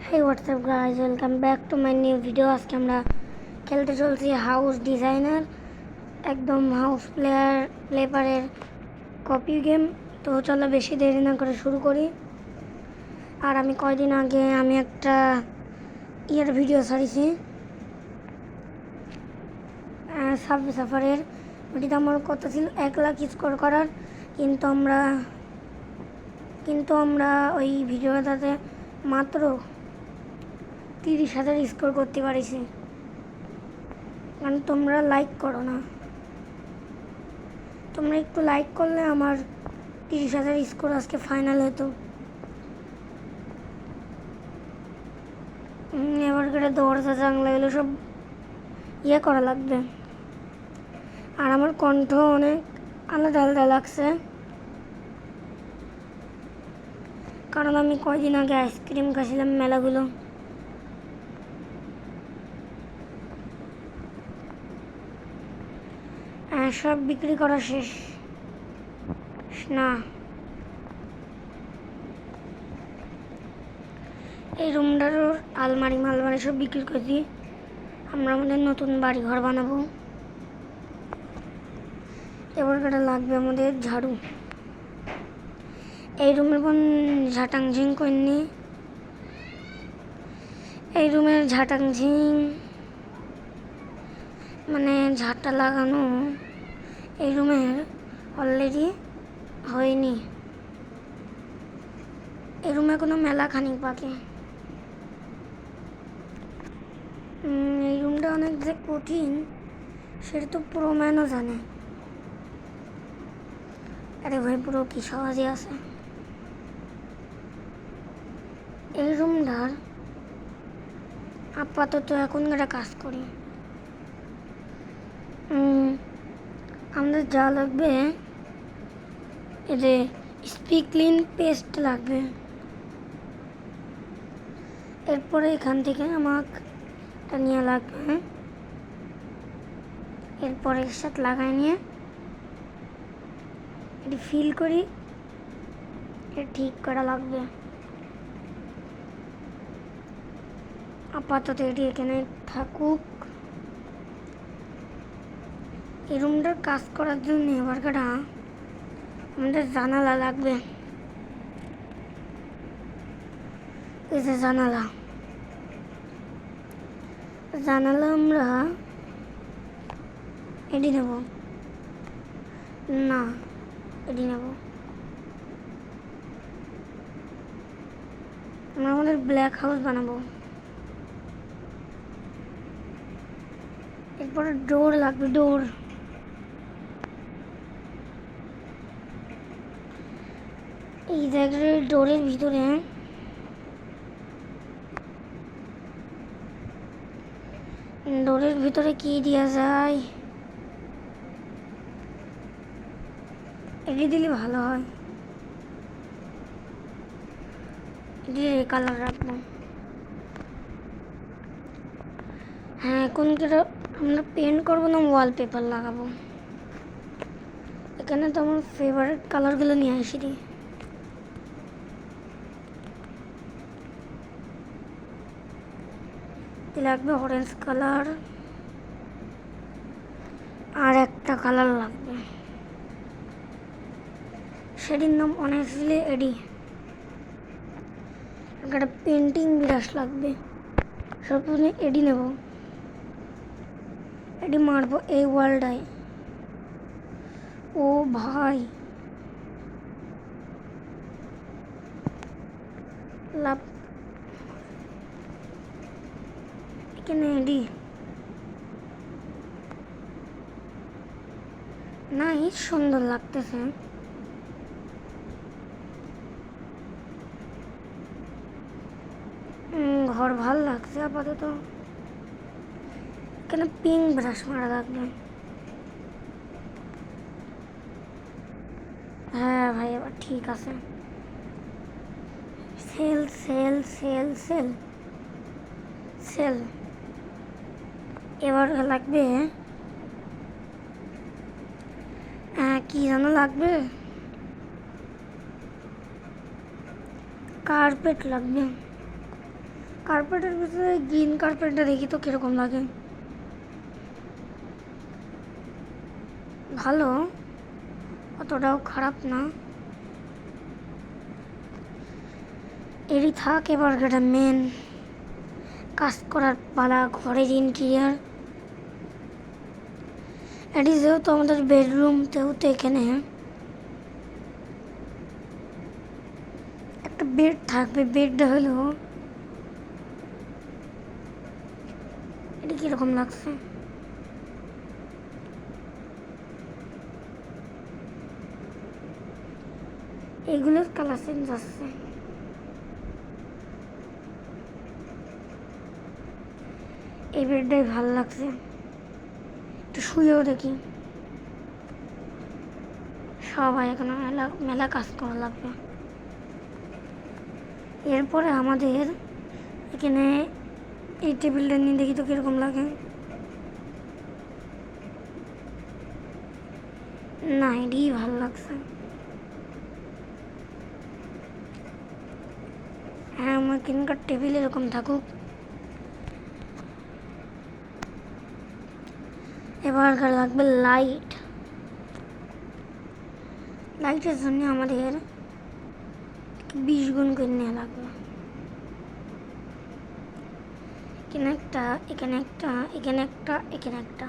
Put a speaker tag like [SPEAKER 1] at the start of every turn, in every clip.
[SPEAKER 1] Hey, what's up guys, welcome back to my new video। আজকে আমরা খেলতে চলছি হাউস ডিজাইনার, একদম হাউস প্লেয়ারের কপি গেম। তো চলো বেশি দেরি না করে শুরু করি। আর আমি কয়দিন আগে একটা ভিডিও ছাড়িছি সাবওয়ে সাফারের। ওটিতে আমার কথা ছিল 1 লাখ স্কোর করার, কিন্তু আমরা ওই ভিডিওটাতে মাত্র 30,000 স্কোর করতে পারিছি, কারণ তোমরা লাইক করো না। তোমরা একটু লাইক করলে আমার 30,000 স্কোর আজকে ফাইনাল হতো। এবার করে দৌড়তে চাংলা এগুলো সব করা লাগবে। আর আমার কণ্ঠ অনেক আলাদা আলাদা লাগছে, কারণ আমি কয়দিন আগে আইসক্রিম খাইছিলাম মেলাগুলো। সব বিক্রি করা শেষ না। এই রুমটার আলমারি মালমারি সব বিক্রি করছি। আমরা আমাদের নতুন বাড়ি ঘর বানাবো। এবার কাটা লাগবে আমাদের ঝাড়ু। এই রুমের বোন ঝাটাংঝিং করিনি, এই রুমের ঝাটাংঝিং মানে ঝাঁটা লাগানো এই রুমের অলরেডি হয়নি। এই রুমে কোনো মেলা খানিক বাকি। এই রুমটা অনেক যে কঠিন সেটা তো পুরো ম্যানও জানে। আরে ভাই, পুরো কি সহজে আছে। এই রুমটার আপাতত এখন একটা কাজ করি। আমাদের যা লাগবে, এদের স্পিকলিন পেস্ট লাগবে। এরপরে এখান থেকে আমাকে এটা নিয়ে লাগবে। এরপরে এর সাথে লাগাই নিয়ে এটি ফিল করি, এটা ঠিক করা লাগবে। আপাতত এটি এখানে থাকুক। এই রুমটার কাজ করার জন্য এবার কাটা আমাদের জানালা লাগবে। এই যে জানালা আমরা এটি নেব না, এটি নেব। আমরা আমাদের ব্ল্যাক হাউস বানাবো। এরপরে ডোর লাগবে, ডোর। এই জায়গায় ডোরের ভিতরে কি দেওয়া যায়, এটি দিলে ভালো হয়। এটি কালার রাখবো। হ্যাঁ, এখন আমরা পেন্ট করবো না, ওয়ালপেপার লাগাবো। এখানে তো আমার ফেভারিট কালারগুলো নিয়ে আসি দিই। লাগবে অরেঞ্জ কালার, আর একটা কালার লাগবে, সেটির নাম অনেস্টলি এডি। একটা পেন্টিং ব্রাশ লাগবে, সব এডি নেব। এডি মারবো এই ওয়ালটায়। ও ভাই, লাভ এখানে এডি নাই, সুন্দর লাগতেছে। ঘর ভাল লাগছে আপাতত। এখানে পিঙ্ক ব্রাশ মারা লাগবে। হ্যাঁ ভাই, এবার ঠিক আছে। Sale sale sale sale sale. এবার লাগবে কি যেন লাগবে, কার্পেট লাগবে। কার্পেটের ভিতরে গ্রিন কার্পেটটা দেখি তো কিরকম লাগে। ভালো, অতটাও খারাপ না। এরই থাক, এবার এটা মেন কাজ করার পালা, ঘরের ইন্টেরিয়ার। এটি যেহেতু আমাদের বেডরুম, যেহেতু এখানে একটা বেড থাকবে। বেডটা হলো এটা কিরকম লাগছে, এগুলোর কালার চেঞ্জ আসছে। এই বেডটাই ভালো লাগছে, একটু শুয়েও দেখি। সবাই এখানে মেলা মেলা কাজ করা লাগবে। এরপরে আমাদের এখানে এই টেবিলটা নিয়ে দেখি তো কিরকম লাগে। না, এটাই ভালো লাগছে। হ্যাঁ, আমার এখানকার টেবিল এরকম থাকুক। এবার লাগবে লাইট। লাইটের জন্য আমাদের 20 গুণ করে নেওয়া লাগবে। এখানে একটা, এখানে একটা, এখানে একটা, এখানে একটা।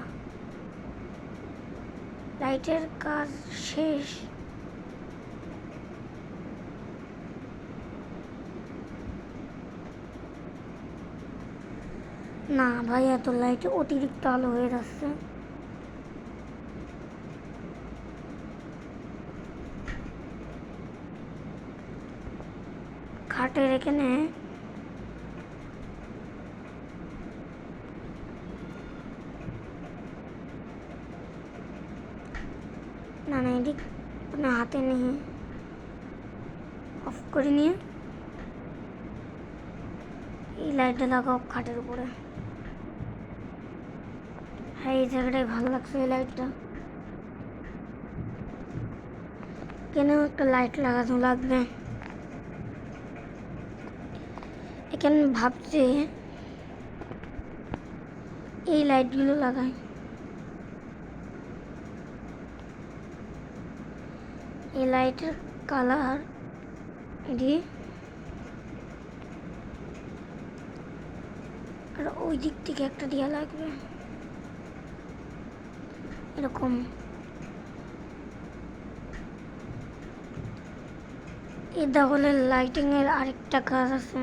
[SPEAKER 1] লাইটের কাজ শেষ। না ভাই, এত লাইটে অতিরিক্ত আলো হয়ে যাচ্ছে। খাটের এখানে না না, এদিক মানে হাতে নিয়ে অফ করে নিয়ে এই লাইটটা লাগাও খাটের উপরে। হ্যাঁ, এই জায়গাটায় ভালো লাগছে এই লাইটটা। কেন একটা লাইট লাগানো লাগবে। এখানে ভাবছি এই লাইটগুলো লাগাই। এই লাইটের কালার এটি, আর ওই দিক থেকে একটা দেওয়া লাগবে এরকম। এই দেওয়ালের লাইটিং এর আরেকটা কাজ আছে।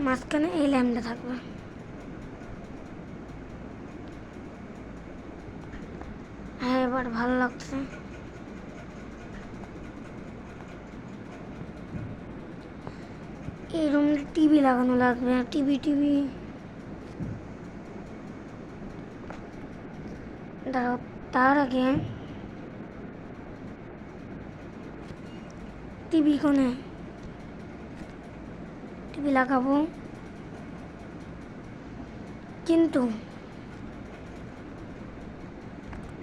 [SPEAKER 1] মাঝখানে এই ল্যাম্পটা থাকবে। হ্যাঁ, এবার ভালো লাগছে। এই রুমে টিভি লাগানো লাগবে। টিভি দাঁড়াও, তার আগে টিভি কোনে টিভি লাগাবো, কিন্তু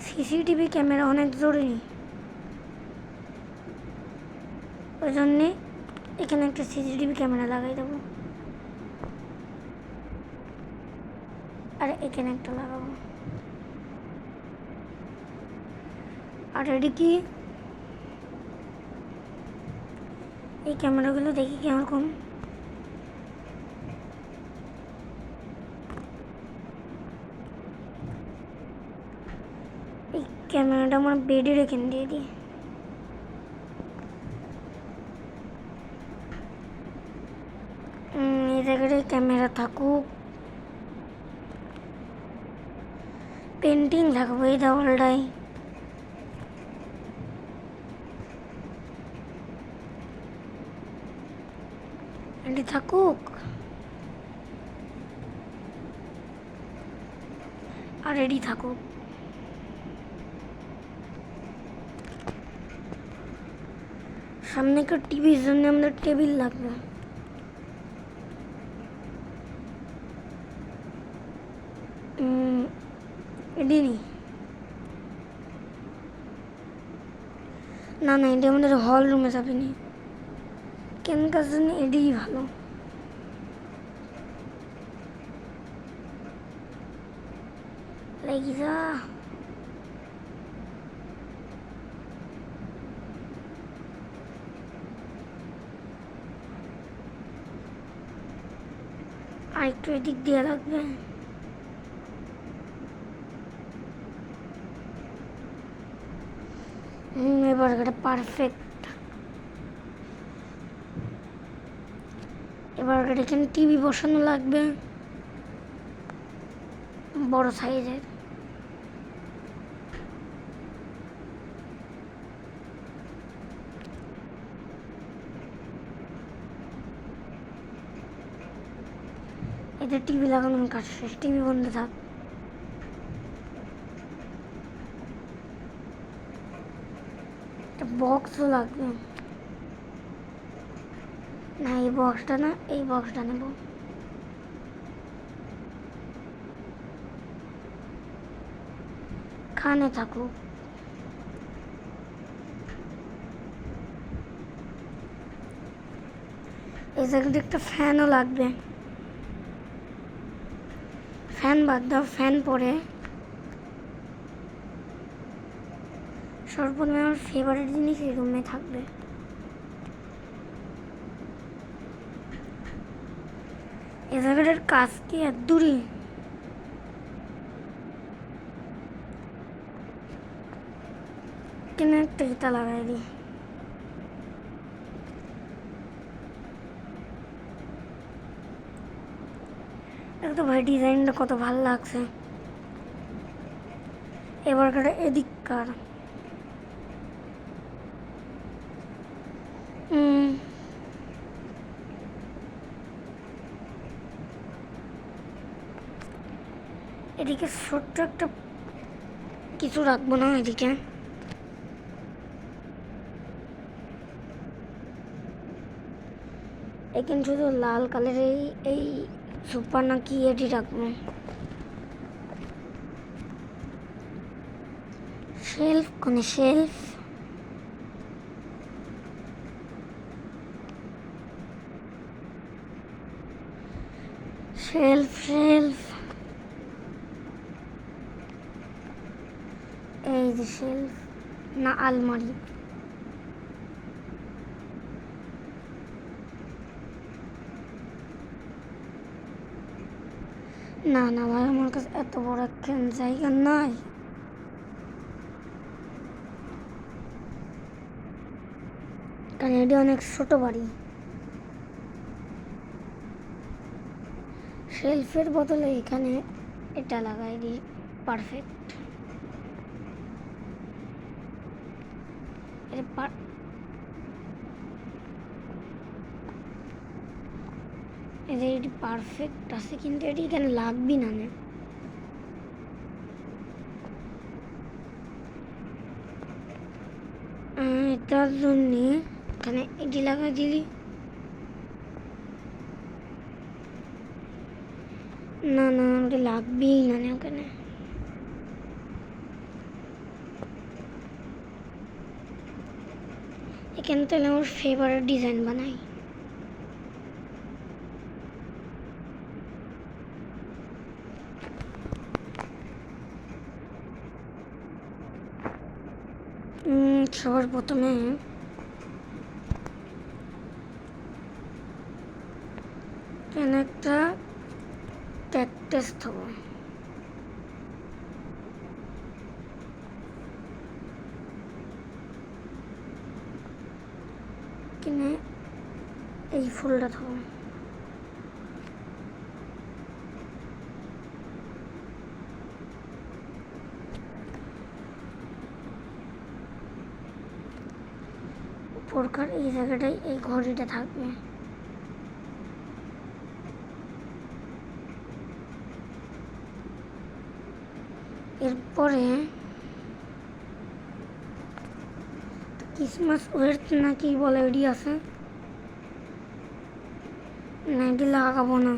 [SPEAKER 1] সিসিটিভি ক্যামেরা অনেক জরুরি। ওই জন্যে এখানে একটা সিসিটিভি ক্যামেরা লাগাই দেবো, আর এখানে একটা লাগাবো। আর এদিকে এই ক্যামেরাগুলো দেখি কিরকম। এই ক্যামেরাটা আমার বেডের এখানে দিয়ে দিই। এই জায়গাটায় ক্যামেরা থাকুক। পেন্টিং লাগাবো এই দেওয়ালটায়। এটি থাকুক, আর এডি থাকুক। সামনেকার টিভির জন্য আমাদের টেবিল লাগবে। এডি না না, এটা আমাদের হল রুমে যাবে নি। এখানকার জন্য এডিই ভালো। লেগে যা। আর একটু এদিক দিয়ে লাগবে। এবার এটা পারফেক্ট। এবার এখানে টিভি বসানো লাগবে বড় সাইজের। এতে টিভি লাগানোর কাজ শেষ। টিভি বন্ধ থাক। একটা বক্সও লাগবে। না এই বক্সটা না, এই বক্সটা নেব। খানে থাকুক। এই জায়গাতে একটা ফ্যানও লাগবে। ফ্যান বাদ দাও, ফ্যান পরে সর্বপ্রথমে আমার ফেভারিট জিনিস এই রুমে থাকবে। এই জায়গাটার কাজ কি আর দূরে? কেন একটা ইটা লাগাই দিই। তো ভাই ডিজাইনটা কত ভালো লাগছে। এবারকার এদিককার এদিকে ছোট্ট একটা কিছু রাখবো না। এদিকে এখানে শুধু লাল কালারের এই সুপার নাকি এটি রাখবো। শেলফ কোনে শেলফ? শেলফ শেলফ এই যে শেলফ না আলমারি। না না ভাই আমার কাছে এত বড় একখান জায়গা নাই। কারণ এটি অনেক ছোট বাড়ি। শেলফের বদলে এখানে এটা লাগাই দিই। পারফেক্ট। এটি পারফেক্ট আছে, কিন্তু এটি এখানে লাগবি না। এটার জন্যে এখানে এটি লাগাই দিলি। না না ওটা লাগবেই না ওখানে। এখানে তাহলে আমার ফেভারিট ডিজাইন বানাই। সবার প্রথমে কেন একটা ক্যাকটাস থাকবো। কিনে এই ফুলটা থাকবো। উপরকার এই জায়গাটায় এই ঘড়িটা থাকবে। এরপরে ক্রিসমাস ওয়েট নাকি বলে এডি আছে না, এটি লাগাবো না।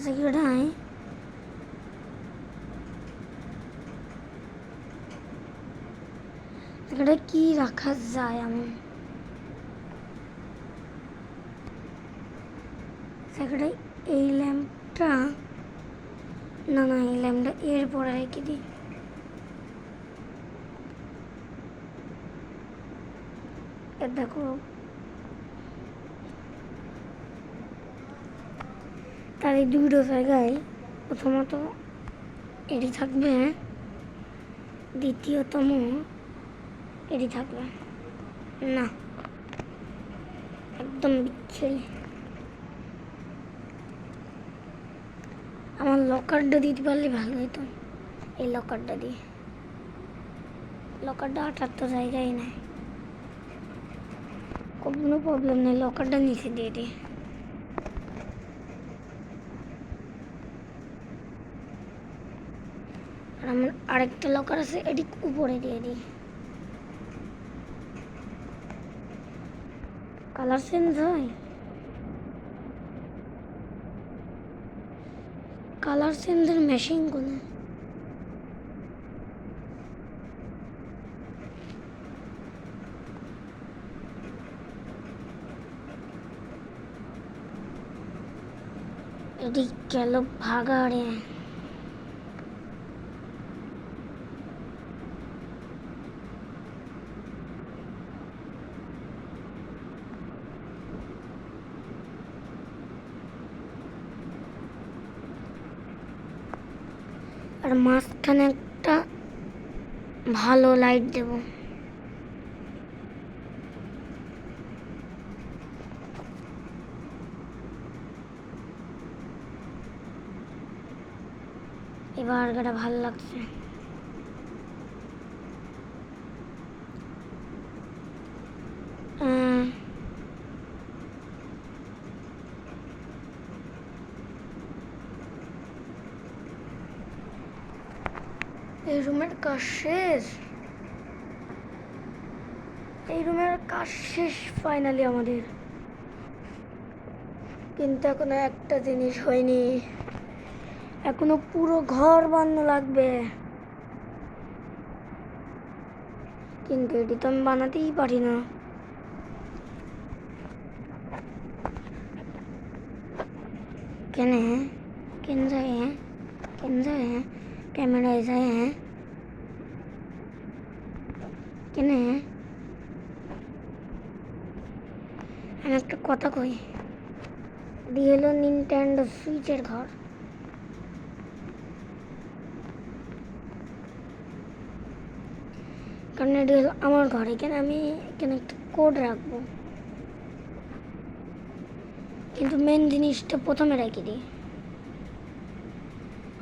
[SPEAKER 1] জায়গাটায় এখানে কি রাখা যায় এমন? সেখানে এই ল্যাম্পটা, না না, এই ল্যাম্পটা এর পরে রেখে দিই। দেখো, তার এই দুটো জায়গায় প্রথমত এটি থাকবে, দ্বিতীয়তম এটি থাকবে না, একদম বিচ্ছিরি। আমার লকারটা দিতে পারলে ভালো হতো। এই লকারটা দিয়ে, লকারটা আটার তো জায়গায় নেই, কোনো প্রবলেম নেই, লকারটা নিচে দিয়ে দিই। আর আমার আরেকটা লকার আছে, এটি উপরে দিয়ে দিই। কালার চেঞ্জ হয়, কালার চেঞ্জের মেশিন কোনো? এটি গেল ভাগাড়ে। আর মাঝখানে একটা ভালো লাইট দেব। এবার এটা ভালো লাগছে। এই রুমের কাজ শেষ, এই রুমের কাজ শেষ ফাইনালি আমাদের। কিন্তু এখনো একটা জিনিস হয়নি, এখনো পুরো ঘর বানানো লাগবে। কিন্তু এটি তো আমি বানাতেই পারি না। কেন কেন যায় কেন যায় ক্যামেরায় যায় কেন? আমি একটা কথা কই, এটি হলো নিনটেন্ডো সুইচের ঘর। কারণ এটি হলো আমার ঘর, এখানে আমি এখানে একটা কোড রাখবো। কিন্তু মেন জিনিসটা প্রথমে রেখে দিই,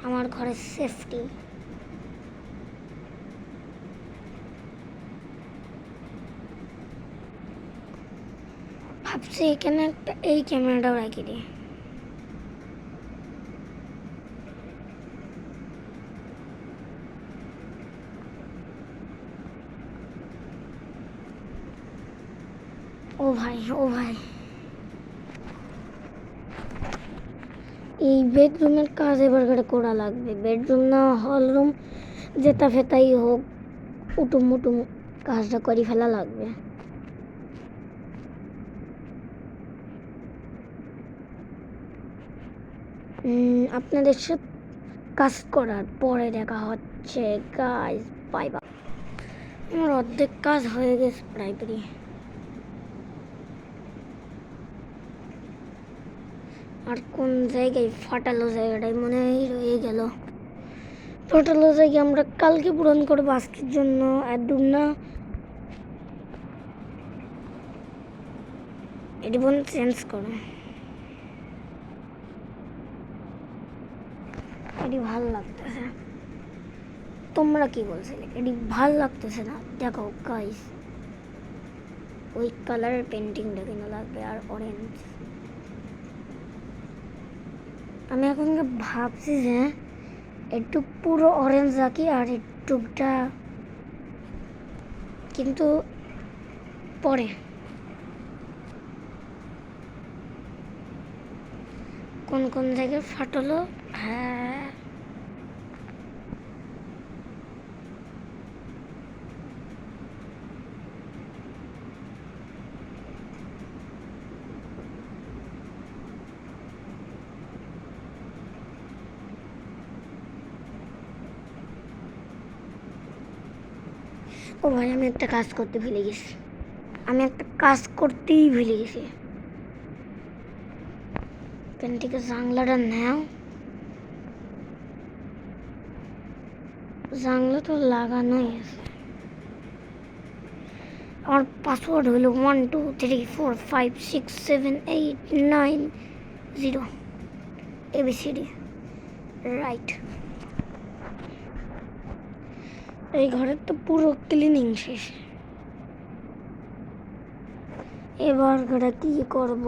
[SPEAKER 1] আমার ঘরের সেফটি। ভাবছি এখানে একটা এই ক্যামেরাটাও রেখে দিই। ও ভাই, ও ভাই, এই বেডরুমের কাজ এবার করা লাগবে। বেডরুম না হল রুম যেটা ফেতাই হোক, উটুম মুটুম কাজটা করে ফেলা লাগবে। আপনাদের সাথে কাজ করার পরে দেখা হচ্ছে গাইস, বাই বাই। আমার অর্ধেক কাজ হয়ে গেছে প্রায়। আর কোন জায়গায় ফাটালো জায়গাটাই মনে হয় রয়ে গেল। ফাটালো জায়গা আমরা কালকে পূরণ করবো, আজকের জন্য একদম না। এটি বোন চেঞ্জ করো, এটি ভালো লাগতেছে। তোমরা কি বলছিলে? এটি ভালো লাগতেছে না? দেখো গাইস, ওই কালারের পেন্টিংটা কিনা লাগবে, আর অরেঞ্জ। আমি এখন ভাবছি যে একটু পুরো অরেঞ্জ রাখি আর একটুটা, কিন্তু পরে কোন কোন জায়গায় ফাটলো। হ্যাঁ, ও ভাই, আমি একটা কাজ করতে ভুলে গেছি। আমি একটা কাজ করতেই ভুলে গেছি। এখান থেকে জানলাটা নাও। জানলা তো লাগানোই আছে। আমার পাসওয়ার্ড হলো 1234567890 ABCD। রাইট। এই ঘরের তো পুরো ক্লিনিং শেষ। এবার ঘরে কি করব?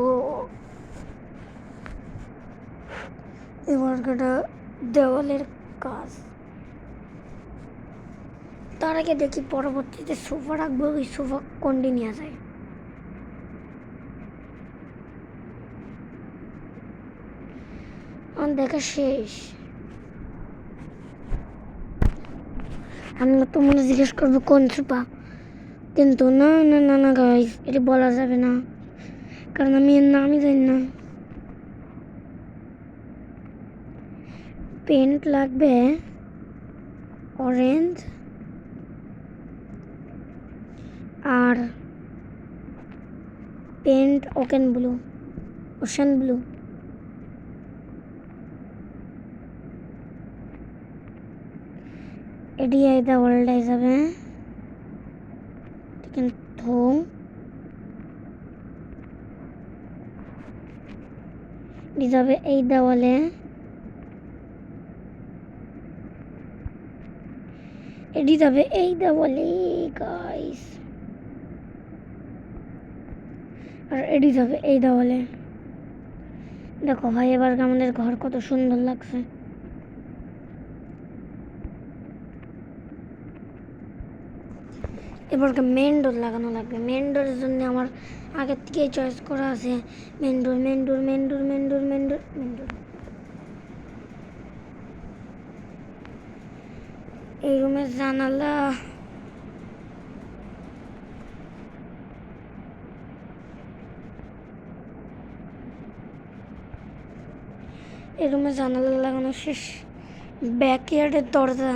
[SPEAKER 1] এবার ঘরে দেওয়ালের কাজ। তার আগে দেখি পরবর্তীতে সোফা রাখবো, ওই সোফা কোনটি নিয়ে যায়। আমার দেখা শেষ। আমি তো মনে জিজ্ঞেস করবো কোন সোফা, কিন্তু না না না না গাইস, এটা বলা যাবে না, কারণ আমি এর নামই জানি না। পেন্ট লাগবে অরেঞ্জ আর paint ocean blue, ocean blue. এটি আইদা ওয়ার্ল্ড হিসাবে কিন্তু যাবে এই দেওয়ালে। এটি যাবে এই দেওয়ালে গাইস, আর এটি যাবে এই দেওয়ালে। দেখো ভাই, এবার আমাদের ঘর কত সুন্দর লাগছে। এবার মেন ডোর লাগানো লাগবে। মেন ডোরের জন্য আমার আগের থেকেই চয়েস করা আছে main door, main door, main door, main door, main door, main door. এই রুমের জানালা এই রুমে জানালা লাগানো শেষ। ব্যাকইয়ার্ডের দরজা,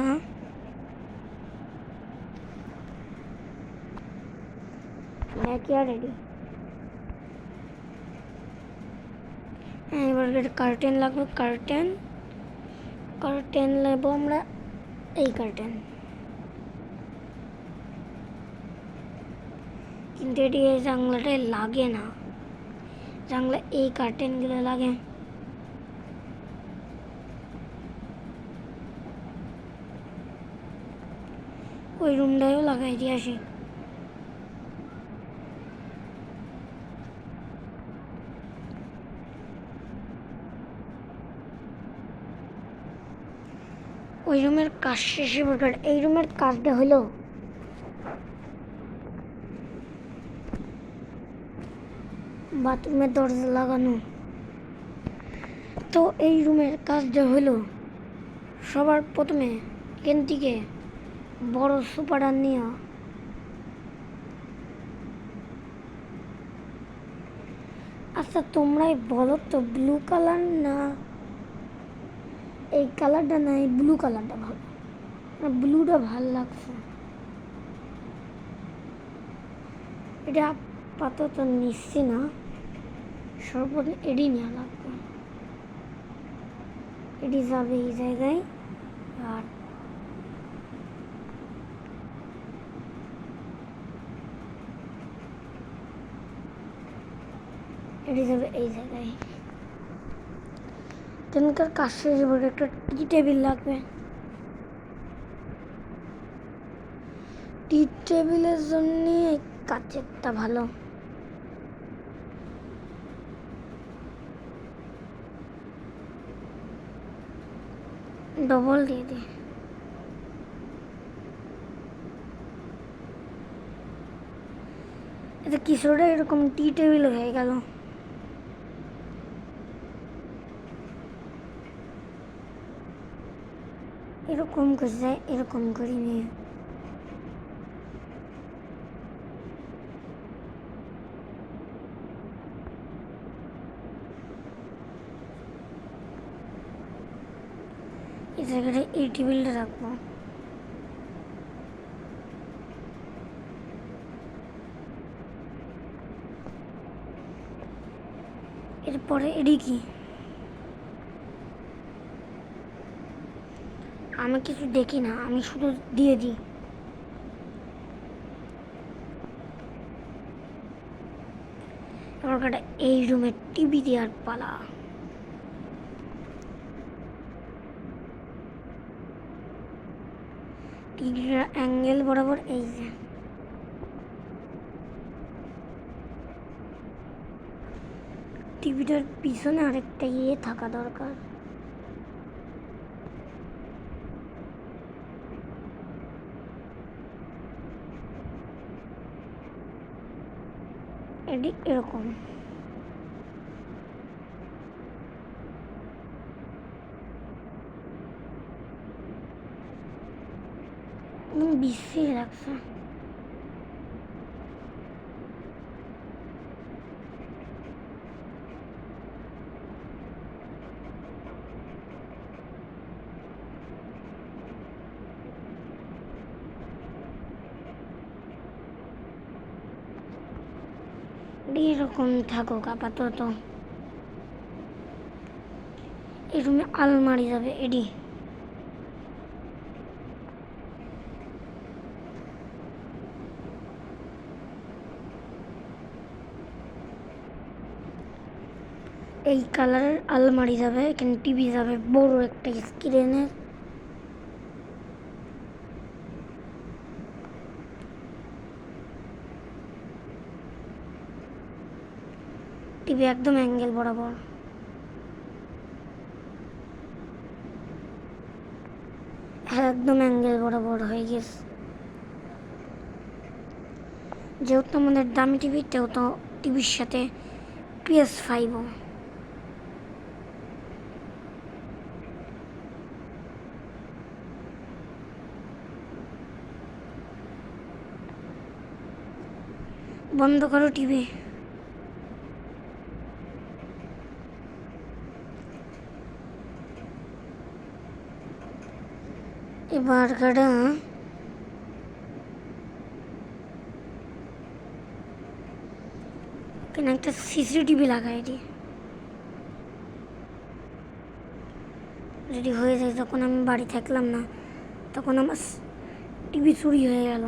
[SPEAKER 1] ব্যাকইয়ার্ড রেডি। এবার কার্টেন লাগবে। কার্টেন কার্টেন নেবো আমরা, এই কার্টেন। কিন্তু এটি এই জানলাটায় লাগে না, জানলা এই কার্টেনগুলো লাগে। ওই রুমটাও লাগাই দিয়ে আসি। ওই রুমের কাজ শেষে এই রুমের কাজটা হলো বাথরুমের দরজা লাগানো। তো এই রুমের কাজটা হলো সবার প্রথমে এখান থেকে বড় সোফাটা নিয়ে আচ্ছা তোমরাই বলো তো, ব্লু কালার না এই কালারটা, না এই ব্লু কালারটা ভালো? ব্লুটা ভাল লাগছে। এটা আপাতত নিচ্ছি না, সর্বপ্রথম এডি নেওয়া লাগবে। এডি যাবে এই জায়গায়, আর এডি যাবে এই জায়গায়। তেনকার কাজ শেষে একটা টি টেবিল লাগবে। টি টেবিলের জন্য কাচেরটা ভালো। ডবল দিয়ে দে। এটা কিছুটা এরকম টি টেবিল হয়ে গেল। এরকম করে যায়, এরকম করে নিয়ে এই জায়গাটা এই টেবিলটা রাখবো। এরপরে এডি কি? আমি কিছু দেখি না, আমি শুধু দিয়ে দিই। এবার এই রুমের টিভি দেওয়ার পালা। টিভির অ্যাঙ্গেল বরাবর এই যে টিভিটার পিছনে আরেকটা ইয়ে থাকা দরকার। এটি এরকম। বিশ্রী লাগছে। এরকম থাকুক আপাতত। এই রুমে আলমারি যাবে এডি। এই কালারের আলমারি যাবে, এখানে টিভি যাবে বড় একটা স্ক্রিনের। টিভি একদম অ্যাঙ্গেল বরাবর। একদম অ্যাঙ্গেল বরাবর হয়ে গেছে। যেহেতু আমাদের দামি টিভি, তো টিভির সাথে PS5ও। বন্ধ করো টিভি। এবার কাটা কেন একটা সিসিটিভি লাগাই দি। যদি হয়ে যায়, যখন আমি বাড়ি থাকলাম না, তখন আমার টিভি চুরি হয়ে গেল।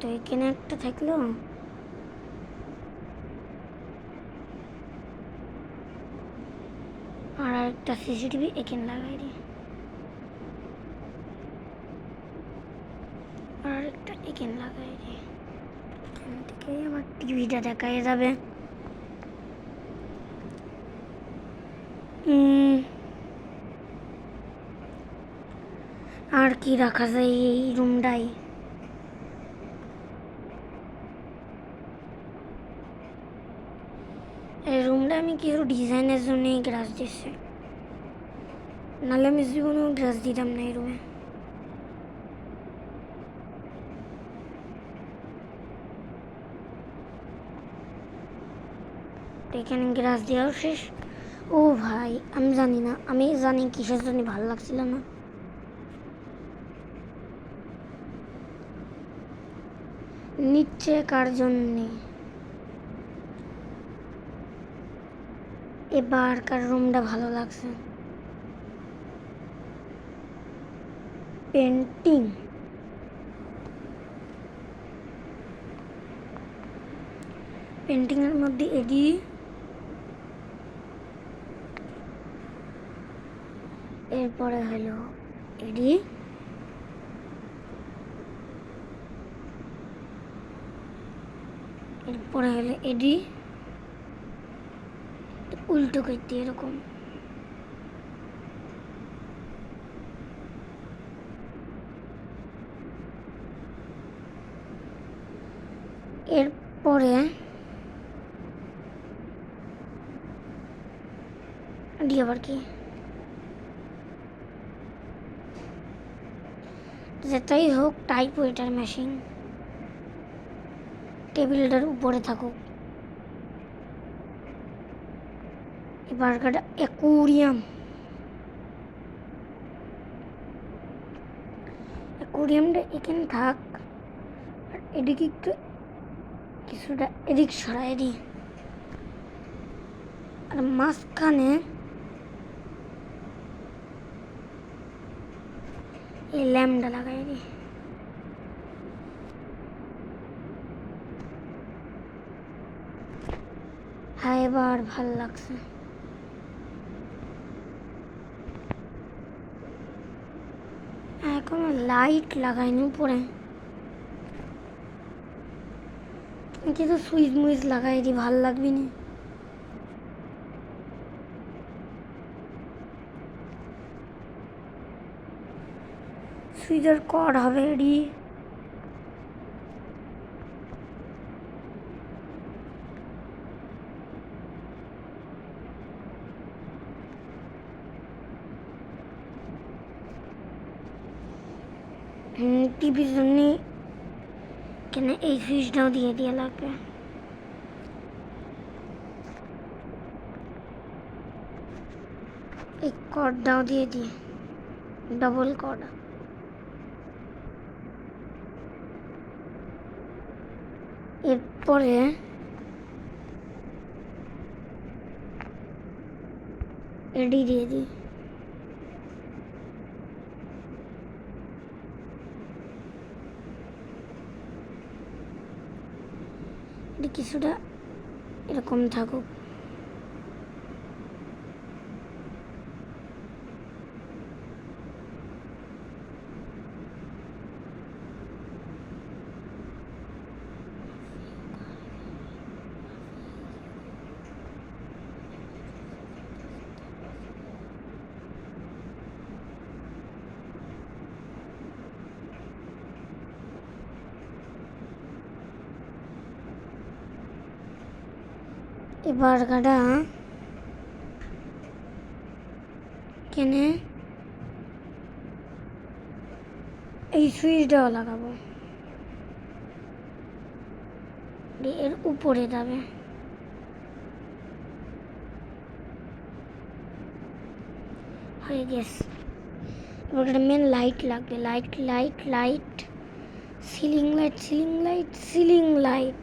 [SPEAKER 1] তো এখানে একটা থাকলো। আর একটা সিসিটিভি এখানে লাগাই দিই। আর একটা এখানে লাগাই দিই। এখান থেকে আমার টিভিটা দেখাই যাবে। আর কি রাখা যায় এই রুমটাই? এই রুমটা আমি কিছু ডিজাইনের জন্যই গ্রাস দিচ্ছি, নাহলে আমি জীবনেও গ্রাস দিতাম না এই রুমে। এখানে গ্রাস দেওয়াও শেষ। ও ভাই, আমি জানি না, আমি জানি কিসের জন্য ভালো লাগছিল না। নিচে কার জন্যে? এবার কার রুমটা ভালো লাগছে? পেন্টিং। পেন্টিংয়ের মধ্যে এডি। এরপরে হলো এডি। এরপরে হলো এডি। উল্টো করতে এরকম। এরপরে এডি আবার কি? যেটাই হোক, টাইপরাইটার মেশিন টেবিলটার উপরে থাকুক। এবার অ্যাকুরিয়াম। অ্যাকোরিয়ামটা এখানে থাক, আর এদিকে একটু কিছুটা এদিক সরাই দিই, আর মাঝখানে এই ল্যাম্পটা লাগাই দিই। হ্যাঁ, এবার ভাল লাগছে। এখনো লাইট লাগাইনি উপরে, কিন্তু সুইচ মুইচ লাগাই দিই, ভাল লাগবি না। সুইচের কর্ড হবে রেডি। টিভির জন্য কেন এই সুইচটাও দিয়ে লাগবে। এই কর্ডটাও দিয়ে দিই, ডবল কর্ড। এরপরে এডি দিয়ে দিই। এটি কিছুটা এরকম থাকুক। এবার গাড়া কেনে এই সুইচটাও লাগাবো, এর উপরে যাবে। হয়ে গেছে। এবার একটা মেন লাইট লাগবে, light light light, ceiling light ceiling light ceiling light.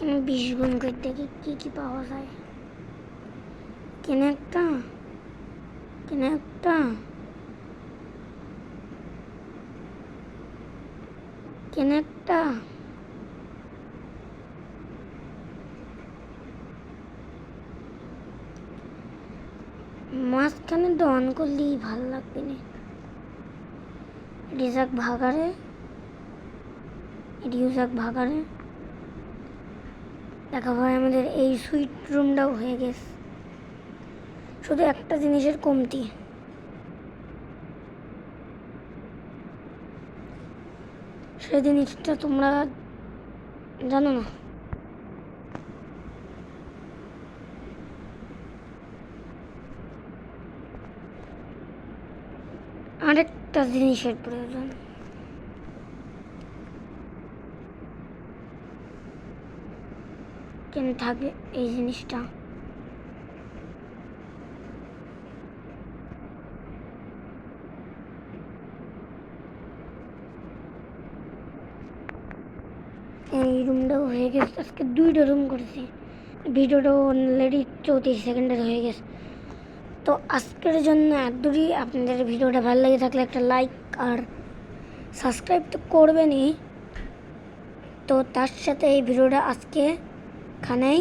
[SPEAKER 1] আমি 20 গুণ করে দেখি কি পাওয়া যায়। কেন একটা মাঝখানে তো অন করলেই ভালো লাগবে না। রিজাক ভাগারে দেখা হয় আমাদের এই সুইট রুমটাও হয়ে গেছে। শুধু একটা জিনিসের কমতি, সেই জিনিসটা তোমরা জানো না। আরেকটা জিনিসের প্রয়োজন। কেন থাকবে এই জিনিসটা? এই রুমটাও হয়ে গেছে। আজকে 2টা রুম করেছি। ভিডিওটাও অলরেডি 34 সেকেন্ডের হয়ে গেছে। তো আজকের জন্য একদূরই। আপনাদের ভিডিওটা ভালো লাগে থাকলে একটা লাইক আর সাবস্ক্রাইব তো করবেনই। তো তার সাথে এই ভিডিওটা আজকে খানেই